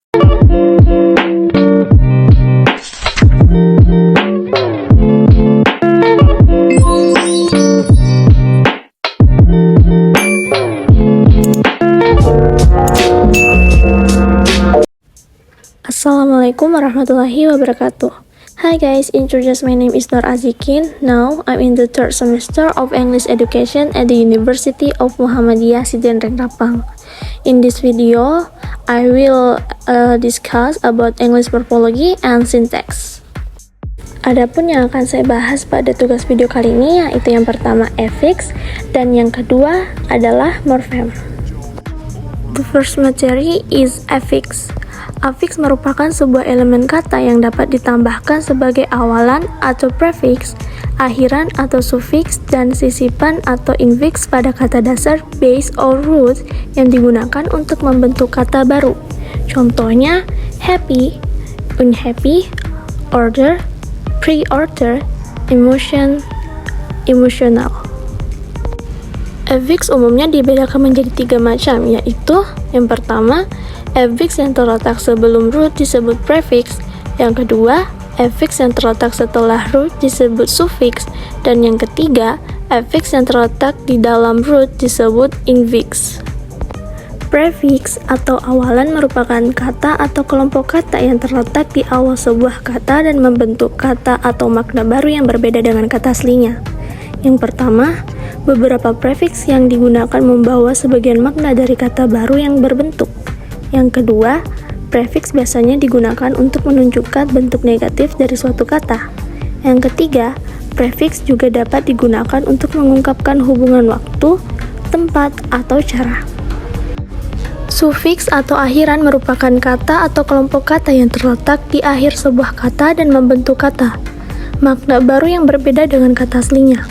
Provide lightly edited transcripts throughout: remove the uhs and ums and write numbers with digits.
Assalamualaikum warahmatullahi wabarakatuh. Hi guys, introduce my name is Nur Azikin. Now, I'm in the third semester of English education at the University of Muhammadiyah Sidenreng Rapang. In this video, I will discuss about English morphology and syntax. Adapun yang akan saya bahas pada tugas video kali ini yaitu yang pertama affix dan yang kedua adalah morphem. The first material is affix. Affix merupakan sebuah elemen kata yang dapat ditambahkan sebagai awalan atau prefix, akhiran atau sufiks, dan sisipan atau infix pada kata dasar base or root yang digunakan untuk membentuk kata baru. Contohnya, happy, unhappy, order, pre-order, emotion, emotional. Affix umumnya dibedakan menjadi 3 macam, yaitu yang pertama, affix yang terletak sebelum root disebut prefix, yang kedua, affix yang terletak setelah root disebut sufiks, dan yang ketiga, affix yang terletak di dalam root disebut infix. Prefix atau awalan merupakan kata atau kelompok kata yang terletak di awal sebuah kata dan membentuk kata atau makna baru yang berbeda dengan kata aslinya. Yang pertama, beberapa prefix yang digunakan membawa sebagian makna dari kata baru yang berbentuk. Yang kedua, prefix biasanya digunakan untuk menunjukkan bentuk negatif dari suatu kata. Yang ketiga, prefix juga dapat digunakan untuk mengungkapkan hubungan waktu, tempat, atau cara. Sufiks atau akhiran merupakan kata atau kelompok kata yang terletak di akhir sebuah kata dan membentuk kata. Makna baru yang berbeda dengan kata aslinya.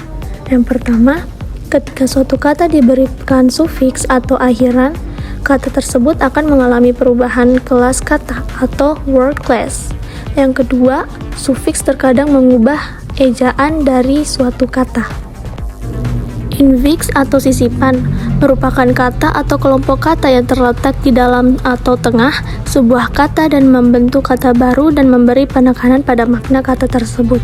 Yang pertama, ketika suatu kata diberikan sufiks atau akhiran, kata tersebut akan mengalami perubahan kelas kata atau word class. Yang kedua, sufiks terkadang mengubah ejaan dari suatu kata. Infix atau sisipan merupakan kata atau kelompok kata yang terletak di dalam atau tengah sebuah kata dan membentuk kata baru dan memberi penekanan pada makna kata tersebut.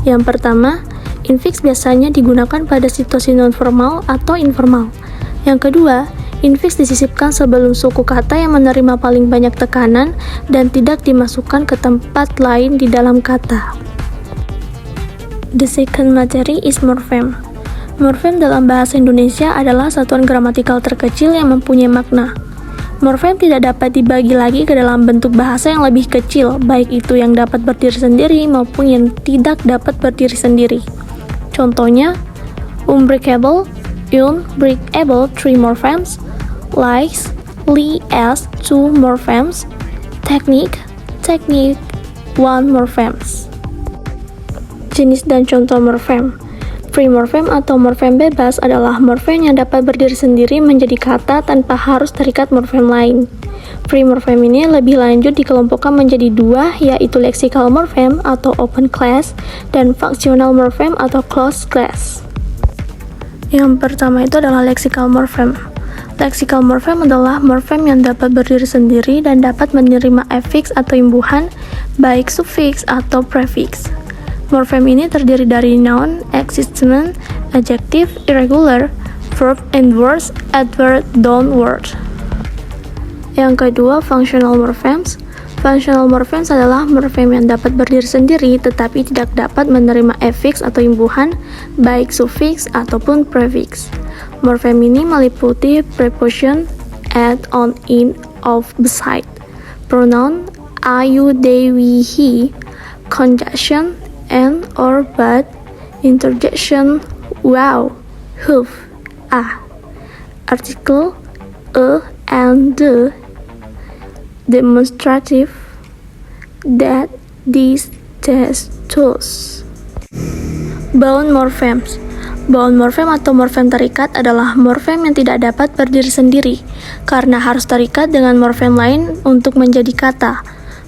Yang pertama, infix biasanya digunakan pada situasi non-formal atau informal. Yang kedua, infix disisipkan sebelum suku kata yang menerima paling banyak tekanan dan tidak dimasukkan ke tempat lain di dalam kata. The second material is morphem. Morfem dalam bahasa Indonesia adalah satuan gramatikal terkecil yang mempunyai makna. Morfem tidak dapat dibagi lagi ke dalam bentuk bahasa yang lebih kecil, baik itu yang dapat berdiri sendiri maupun yang tidak dapat berdiri sendiri. Contohnya, unbreakable, unbreakable 3 morphemes, likes, as 2 morphemes, technique, 1 morphemes. Jenis dan contoh morfem. Free morphem atau morfem bebas adalah morfem yang dapat berdiri sendiri menjadi kata tanpa harus terikat morfem lain. Free morphem ini lebih lanjut dikelompokkan menjadi 2, yaitu lexical morphem atau open class dan functional morphem atau closed class. Yang pertama itu adalah lexical morphem. Lexical morphem adalah morfem yang dapat berdiri sendiri dan dapat menerima affix atau imbuhan, baik sufiks atau prefix. Morfem ini terdiri dari noun, existment, adjective, irregular, verb, and words, adverb, don't word. Yang kedua, functional morphemes. Functional morphemes adalah morfem yang dapat berdiri sendiri tetapi tidak dapat menerima affix atau imbuhan, baik sufiks ataupun prefix. Morfem ini meliputi preposition, at, on, in, of, beside, pronoun, I, you, they, we, he, conjunction, and or but, interjection, wow, who, article, and the, demonstrative, that, this, this, those. Bound morphemes. Bound morphem atau morfem terikat adalah morfem yang tidak dapat berdiri sendiri karena harus terikat dengan morfem lain untuk menjadi kata.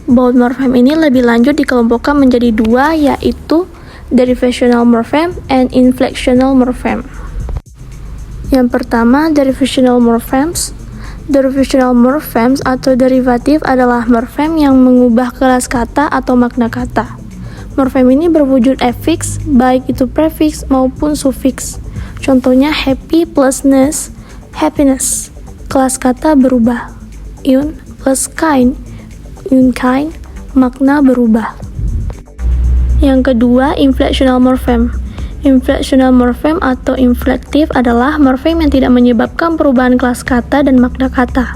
Bound morphem ini lebih lanjut dikelompokkan menjadi 2, yaitu derivational morphem and inflectional morphem. Yang pertama, derivational morphemes. Derivational morphemes atau derivatif adalah morfem yang mengubah kelas kata atau makna kata. Morfem ini berwujud afiks, baik itu prefiks maupun sufiks. Contohnya happy plus ness, happiness. Kelas kata berubah. Un plus kind, unkind, makna berubah. Yang kedua, inflectional morphem. Inflectional morphem atau inflective adalah morfem yang tidak menyebabkan perubahan kelas kata dan makna kata.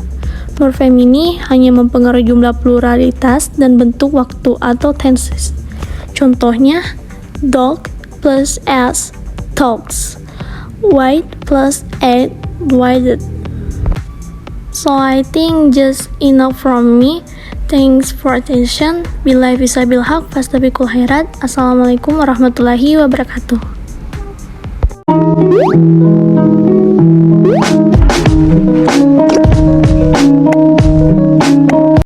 Morfem ini hanya mempengaruhi jumlah pluralitas dan bentuk waktu atau tenses. Contohnya, dog plus s, talks. White plus egg, whited. So I think just enough from me. Thanks for attention. Billahi fisabil haq, fastabiqul khairat. Assalamualaikum warahmatullahi wabarakatuh.